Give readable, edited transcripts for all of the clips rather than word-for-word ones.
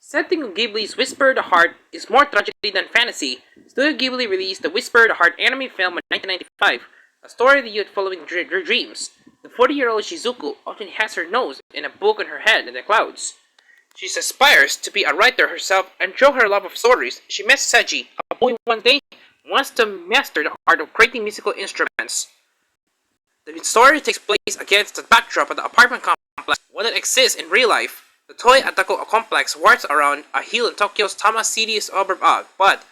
Setting of Ghibli's Whisper the Heart is more tragedy than fantasy. Studio Ghibli released the Whisper the Heart anime film in 1995, a story of the youth following their dreams. The 40-year-old Shizuku often has her nose in a book on her head in the clouds. She aspires to be a writer herself, and through her love of stories, she met Seiji, a boy one day who wants to master the art of creating musical instruments. The story takes place against the backdrop of the apartment complex, one that exists in real life. The Toei Atako complex warts around a hill in Tokyo's Tama City suburb but,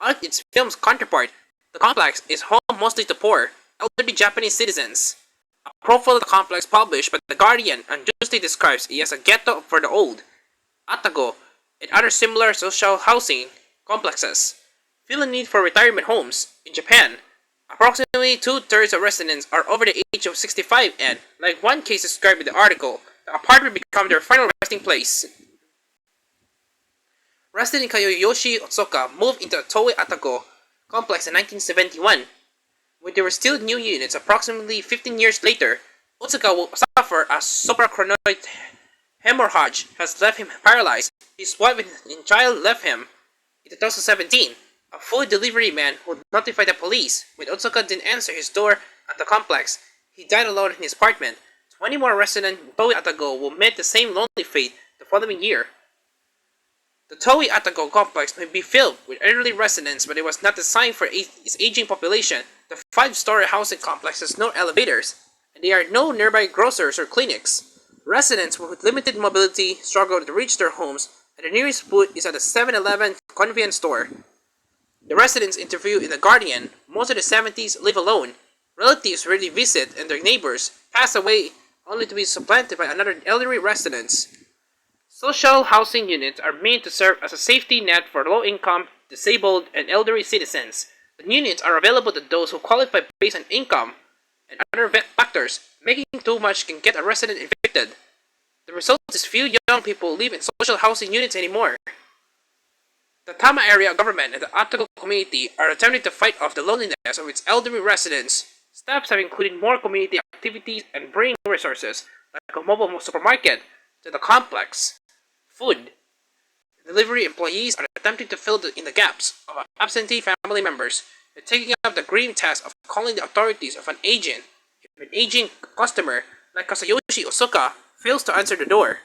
unlike its film's counterpart, the complex is home mostly to poor, elderly Japanese citizens. A profile of the complex published by The Guardian unjustly describes it as a ghetto for the old. Atago, and other similar social housing complexes, feel a need for retirement homes. In Japan, approximately two-thirds of residents are over the age of 65 and, like one case described in the article, the apartment becomes their final resting place. Resident Yoshi Otsuka moved into the Toei Atago complex in 1971. When there were still new units approximately 15 years later, Otsuka will suffer a suprachoroidal hemorrhage has left him paralyzed. His wife and child left him. In 2017, a food delivery man who notified the police when Otsuka didn't answer his door at the complex. He died alone in his apartment. 20 more residents in Toei Atago will meet the same lonely fate the following year. The Toei Atago complex may be filled with elderly residents, but it was not designed for its aging population. The 5-story housing complex has no elevators, and there are no nearby grocers or clinics. Residents with limited mobility struggle to reach their homes, and the nearest food is at a 7-Eleven convenience store. The residents interviewed in The Guardian, most of the 70s live alone. Relatives rarely visit, and their neighbors pass away only to be supplanted by another elderly residents. Social housing units are meant to serve as a safety net for low-income, disabled, and elderly citizens. The units are available to those who qualify based on income and other factors. Making too much can get a resident evicted. The result is few young people live in social housing units anymore. The Tama area government and the Atago community are attempting to fight off the loneliness of its elderly residents. Steps have included more community activities and bringing resources, like a mobile supermarket, to the complex. Food. Delivery employees are attempting to fill in the gaps of absentee family members. They're taking up the grim task of calling the authorities of an agent if an aging customer, like Kazuyoshi Osuka, fails to answer the door.